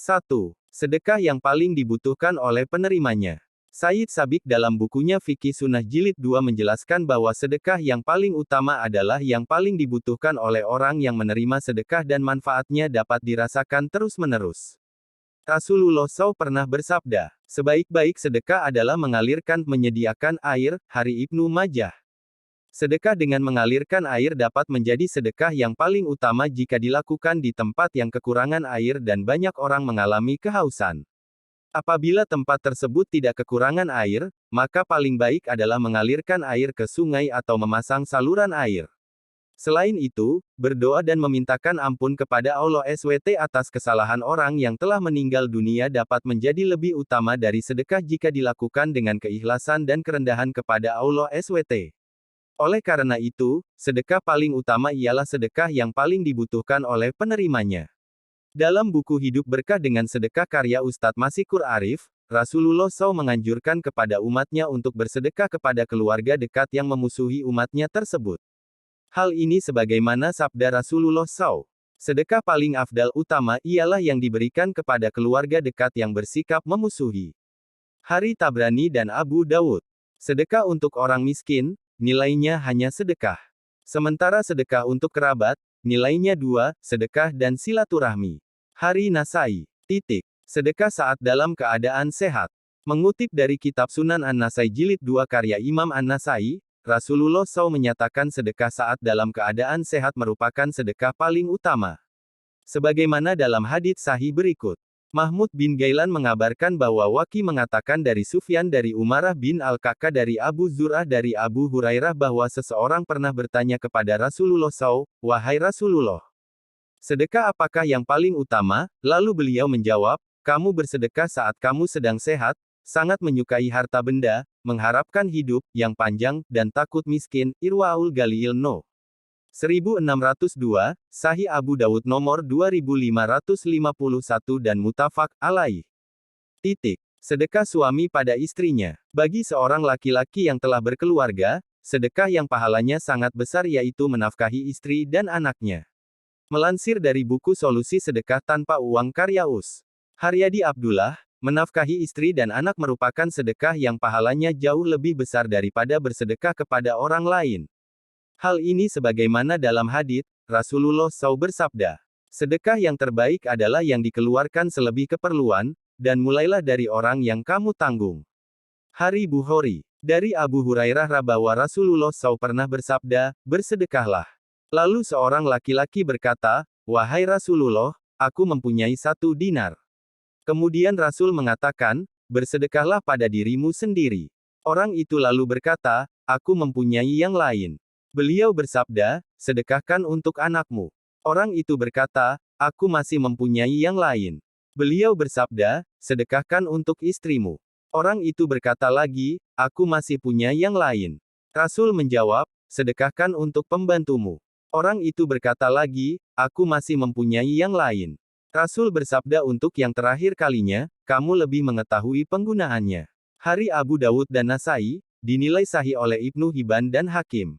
1. Sedekah yang paling dibutuhkan oleh penerimanya. Sayyid Sabiq dalam bukunya Fikih Sunnah Jilid 2 menjelaskan bahwa sedekah yang paling utama adalah yang paling dibutuhkan oleh orang yang menerima sedekah dan manfaatnya dapat dirasakan terus-menerus. Rasulullah SAW pernah bersabda, sebaik-baik sedekah adalah mengalirkan menyediakan air, hari Ibnu Majah. Sedekah dengan mengalirkan air dapat menjadi sedekah yang paling utama jika dilakukan di tempat yang kekurangan air dan banyak orang mengalami kehausan. Apabila tempat tersebut tidak kekurangan air, maka paling baik adalah mengalirkan air ke sungai atau memasang saluran air. Selain itu, berdoa dan memintakan ampun kepada Allah SWT atas kesalahan orang yang telah meninggal dunia dapat menjadi lebih utama dari sedekah jika dilakukan dengan keikhlasan dan kerendahan kepada Allah SWT. Oleh karena itu, sedekah paling utama ialah sedekah yang paling dibutuhkan oleh penerimanya. Dalam buku Hidup Berkah dengan Sedekah karya Ustadz Masikur Arif, Rasulullah SAW menganjurkan kepada umatnya untuk bersedekah kepada keluarga dekat yang memusuhi umatnya tersebut. Hal ini sebagaimana sabda Rasulullah SAW. Sedekah paling afdal utama ialah yang diberikan kepada keluarga dekat yang bersikap memusuhi. Hari Tabrani dan Abu Dawud. Sedekah untuk orang miskin, nilainya hanya sedekah. Sementara sedekah untuk kerabat, nilainya 2, sedekah dan silaturahmi. Hari Nasai. Sedekah saat dalam keadaan sehat. Mengutip dari kitab Sunan An-Nasai Jilid 2 karya Imam An-Nasai, Rasulullah SAW menyatakan sedekah saat dalam keadaan sehat merupakan sedekah paling utama. Sebagaimana dalam hadits sahih berikut. Mahmud bin Gailan mengabarkan bahwa Waki mengatakan dari Sufyan dari Umarah bin Al-Kaka dari Abu Zur'ah dari Abu Hurairah bahwa seseorang pernah bertanya kepada Rasulullah SAW, "Wahai Rasulullah, sedekah apakah yang paling utama?" Lalu beliau menjawab, "Kamu bersedekah saat kamu sedang sehat, sangat menyukai harta benda, mengharapkan hidup yang panjang, dan takut miskin." Irwaul Galil No. 1602, Sahih Abu Dawud nomor 2551 dan Muttafaq alaih. Sedekah suami pada istrinya. Bagi seorang laki-laki yang telah berkeluarga, sedekah yang pahalanya sangat besar yaitu menafkahi istri dan anaknya. Melansir dari buku Solusi Sedekah Tanpa Uang karya Us. Haryadi Abdullah, menafkahi istri dan anak merupakan sedekah yang pahalanya jauh lebih besar daripada bersedekah kepada orang lain. Hal ini sebagaimana dalam hadits, Rasulullah SAW bersabda, sedekah yang terbaik adalah yang dikeluarkan selebih keperluan, dan mulailah dari orang yang kamu tanggung. Hari Bukhari. Dari Abu Hurairah bahwa Rasulullah SAW pernah bersabda, bersedekahlah. Lalu seorang laki-laki berkata, "Wahai Rasulullah, aku mempunyai 1 dinar." Kemudian Rasul mengatakan, bersedekahlah pada dirimu sendiri. Orang itu lalu berkata, "Aku mempunyai yang lain." Beliau bersabda, sedekahkan untuk anakmu. Orang itu berkata, aku masih mempunyai yang lain. Beliau bersabda, sedekahkan untuk istrimu. Orang itu berkata lagi, aku masih punya yang lain. Rasul menjawab, sedekahkan untuk pembantumu. Orang itu berkata lagi, aku masih mempunyai yang lain. Rasul bersabda untuk yang terakhir kalinya, kamu lebih mengetahui penggunaannya. Hari Abu Dawud dan Nasai, dinilai sahih oleh Ibnu Hibban dan Hakim.